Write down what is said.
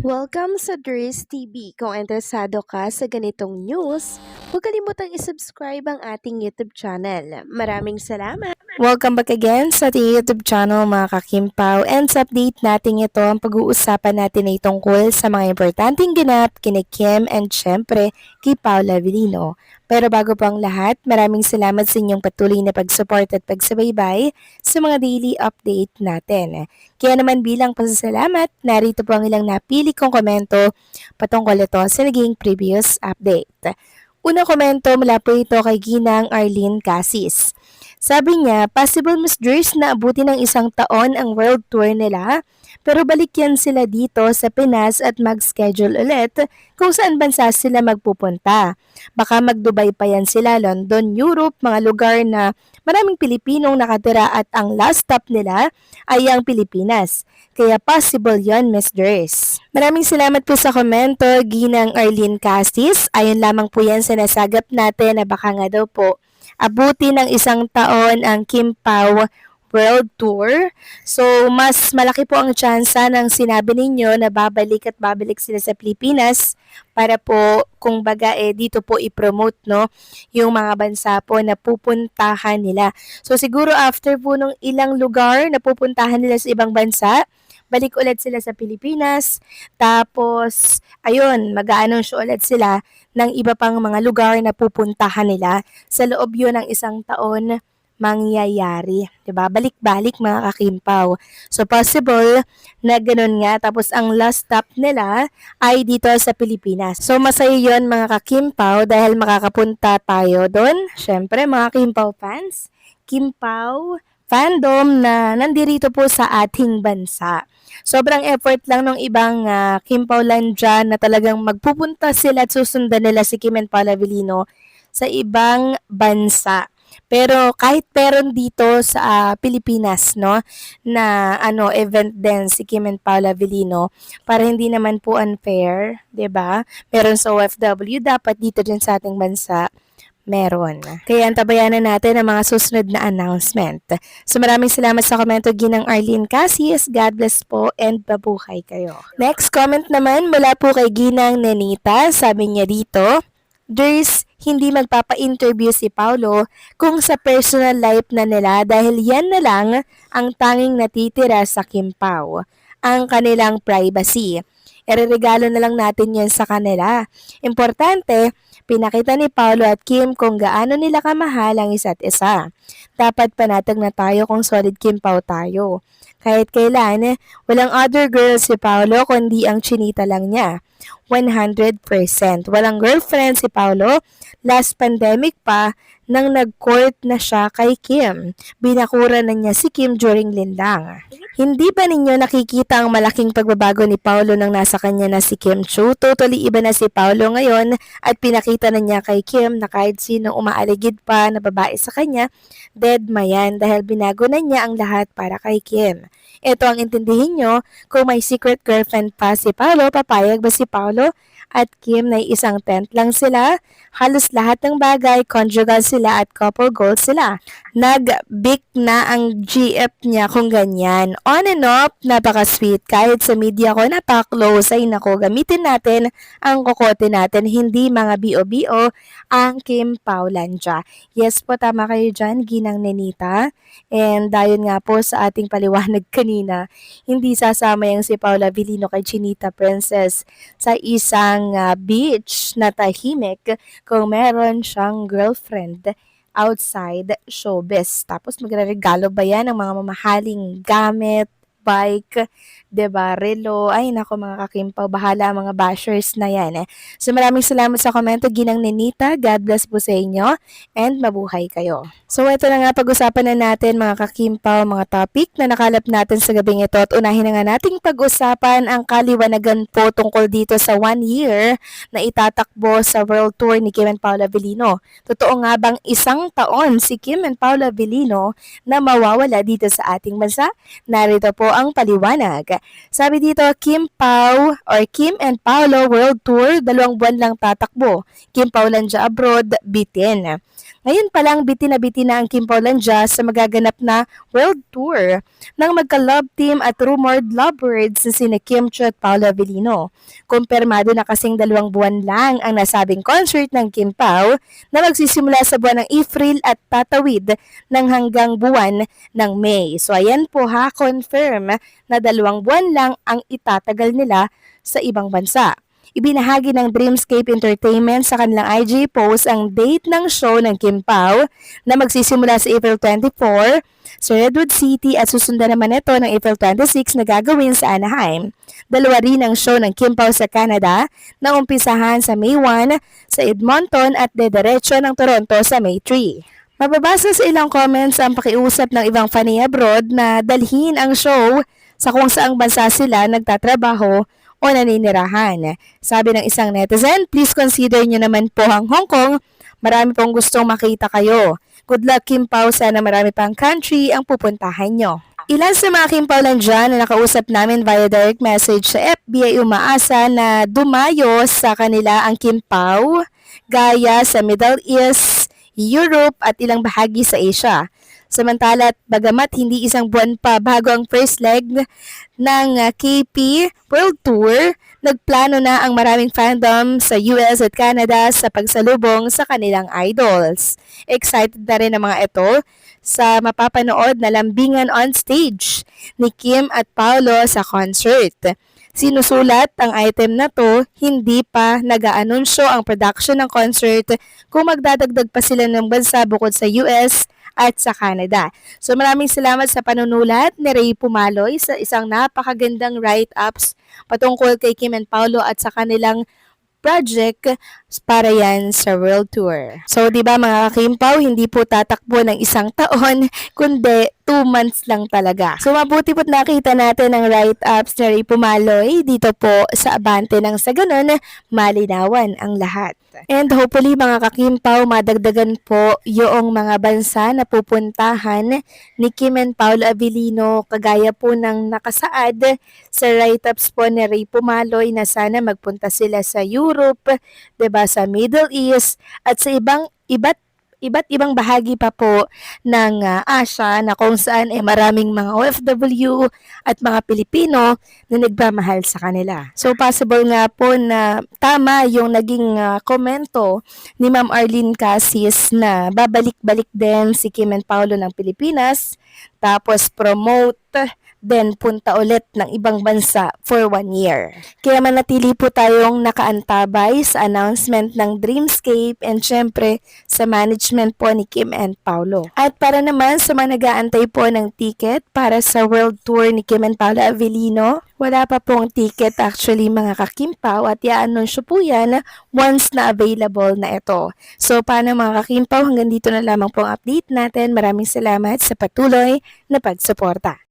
Welcome sa Dries TV. Kung interesado ka sa ganitong news, huwag kalimutang isubscribe ang ating YouTube channel. Maraming salamat! Welcome back again sa ating YouTube channel mga kakimpaw, and sa update natin ito ang pag-uusapan natin ay tungkol sa mga importanteng ganap kina Kim and syempre kay Paula Avellino. Pero bago po ang lahat, maraming salamat sa inyong patuloy na pag-support at pagsubaybay sa mga daily update natin. Kaya naman bilang pasasalamat, narito po ang ilang napili kong komento patungkol ito sa naging previous update. Unang komento mula po ito kay Ginang Arlene Casis. Sabi niya, possible Miss Dries na abutin ng 1 taon ang world tour nila, pero balik yan sila dito sa Pinas at mag-schedule ulit kung saan bansa sila magpupunta. Baka mag-Dubai pa yan sila, London, Europe, mga lugar na maraming Pilipinong nakatira at ang last stop nila ay ang Pilipinas. Kaya possible yon, Miss Dries. Maraming salamat po sa komento, Ginang Arlene Castis. Ayon lamang po yan sa nasagap natin na baka nga daw po abuti ng 1 taon ang Kim Pao World Tour. So, mas malaki po ang tsansa ng sinabi ninyo na babalik at babalik sila sa Pilipinas para po, kung baga, dito po i-promote, no, yung mga bansa po na pupuntahan nila. So, siguro after po nung ilang lugar na pupuntahan nila sa ibang bansa, balik ulit sila sa Pilipinas. Tapos, ayun, mag-a-anunsyo ulit sila ng iba pang mga lugar na pupuntahan nila. Sa loob yun ng 1 taon, mangyayari. 'Di ba? Balik-balik mga kakimpaw. So, possible na ganun nga. Tapos, ang last stop nila ay dito sa Pilipinas. So, masaya yun mga kakimpaw dahil makakapunta tayo doon. Syempre, mga Kimpaw fans, Kimpaw fandom na nandirito po sa ating bansa. Sobrang effort lang ng ibang Kimpawland dyan na talagang magpupunta sila at susundan nila si Kim and Paula Avellino sa ibang bansa. Pero kahit meron dito sa Pilipinas, no, na event din si Kim and Paula Avellino, para hindi naman po unfair, 'di ba? Meron sa OFW, dapat dito din sa ating bansa meron. Kaya antabayanan natin ang mga susunod na announcement. So maraming salamat sa komento, Ginang Arlene Casis. God bless po and mabuhay kayo. Next comment naman mula po kay Ginang Nenita. Sabi niya dito, Dries, hindi magpapa-interview si Paulo kung sa personal life na nila dahil yan na lang ang tanging natitira sa Kimpaw, ang kanilang privacy. Ireregalo na lang natin yan sa kanila. Importante, pinakita ni Paulo at Kim kung gaano nila kamahal ang isa't isa. Dapat panatag na tayo kung solid Kimpaw tayo. Kahit kailan, walang other girl si Paulo kundi ang chinita lang niya. 100%. Walang girlfriend si Paulo. Last pandemic pa, nang nag-court na siya kay Kim. Binakura na niya si Kim during lindang. Hindi ba ninyo nakikita ang malaking pagbabago ni Paulo nang nasa kanya na si Kim Chiu? Totally iba na si Paulo ngayon at pinakita na niya kay Kim na kahit sino umaaligid pa na babae sa kanya, dead ma yan dahil binago na niya ang lahat para kay Kim. Ito ang intindihin nyo, kung may secret girlfriend pa si Paulo, papayag ba si Paulo at Kim na 1 tent lang sila? Halos lahat ng bagay, conjugal sila at couple goals sila. Nag-big na ang GF niya kung ganyan. On and off, napaka-sweet. Kahit sa media ko, napaka-close. Ay nako, gamitin natin ang kokote natin, hindi mga BO-BO ang Kim Paulandia. Yes po, tama kayo dyan, Ginang Nenita. And dahil nga po sa ating paliwanag kanina, hindi sasama yung si Paula Avellino kay Chinita Princess sa isang beach na tahimik kung meron siyang girlfriend outside showbiz. Tapos magre-regalo ba yan ng mga mamahaling gamit, bike, diba, relo? Ay nako mga kakimpaw, bahala mga bashers na yan. So maraming salamat sa komento, Ginang Nenita. God bless po sa inyo and mabuhay kayo. So ito na nga, pag-usapan na natin mga kakimpaw, mga topic na nakalap natin sa gabing ito, at unahin na nga nating pag-usapan ang kaliwanagan po tungkol dito sa 1 year na itatakbo sa world tour ni Kim and Paula Avellino. Totoo nga bang 1 taon si Kim and Paula Avellino na mawawala dito sa ating bansa? Narito po ang paliwanag. Sabi dito, Kim and Paolo World Tour, 2 buwan lang tatakbo. Kim Paulandia abroad, bitin. Ngayon pa lang biti na ang Kim Paulandia sa magaganap na world tour ng magka-love team at rumored lovebirds na sina Kim Chiu at Paolo Avellino. Kumpirmado na kasing 2 buwan lang ang nasabing concert ng Kim Pao na magsisimula sa buwan ng April at tatawid ng hanggang buwan ng May. So ayan po ha, confirm na 2 buwan lang ang itatagal nila sa ibang bansa. Ibinahagi ng Dreamscape Entertainment sa kanilang IG post ang date ng show ng Kim Pao na magsisimula sa April 24 sa Redwood City at susundan naman ito ng April 26 na gagawin sa Anaheim. 2 rin ang show ng Kim Pao sa Canada na umpisahan sa May 1 sa Edmonton at dederecho ng Toronto sa May 3. Mababasa sa ilang comments ang pakiusap ng ibang fanny abroad na dalhin ang show sa kung saang bansa sila nagtatrabaho o naninirahan. Sabi ng isang netizen, please consider nyo naman po ang Hong Kong. Marami pong gustong makita kayo. Good luck Kim Pao, sana marami pang country ang pupuntahan nyo. Ilan sa mga Kim Pao dyan na nakausap namin via direct message sa FB ay umaasa na dumayo sa kanila ang Kim Pao, gaya sa Middle East, Europe at ilang bahagi sa Asia. Samantala, bagamat hindi 1 buwan pa bago ang first leg ng KP World Tour, nagplano na ang maraming fandom sa US at Canada sa pagsalubong sa kanilang idols. Excited na rin ang mga ito sa mapapanood na lambingan on stage ni Kim at Paolo sa concert. Sinusulat ang item na to, hindi pa nag-aanunsyo ang production ng concert kung magdadagdag pa sila ng bansa bukod sa US at sa Canada. So maraming salamat sa panunulat ni Ray Pumaloy sa isang napakagandang write-ups patungkol kay Kim and Paolo at sa kanilang project para yan sa World Tour. So, di ba mga Kim Pao, hindi po tatakbo ng 1 taon, kundi 2 months lang talaga. So, mabuti po't nakita natin ang write-ups ni Ray Pumaloy dito po sa Abante nang sa ganun, malinawan ang lahat. And hopefully mga ka-Kim Pao, madagdagan po yung mga bansa na pupuntahan ni Kim and Paolo Avellino, kagaya po ng nakasaad sa write-ups po ni Ray Pumaloy na sana magpunta sila sa Europe, 'di ba, sa Middle East at sa iba't ibang bahagi pa po ng Asia na kung saan maraming mga OFW at mga Pilipino na nagmamahal sa kanila. So possible nga po na tama yung naging komento ni Ma'am Arlene Casis na babalik-balik din si Kim and Paolo ng Pilipinas, tapos promote, then punta ulit ng ibang bansa for 1 year. Kaya manatili po tayong nakaantabay sa announcement ng Dreamscape and syempre sa management po ni Kim and Paolo. At para naman sa mga nag-aantay po ng ticket para sa World Tour ni Kim and Paolo Avellino, wala pa pong ticket actually mga ka-Kim Pao at i-anunsyo po yan once na available na ito. So paano mga ka-Kim Pao, hanggang dito na lamang po ang update natin. Maraming salamat sa patuloy na pagsuporta.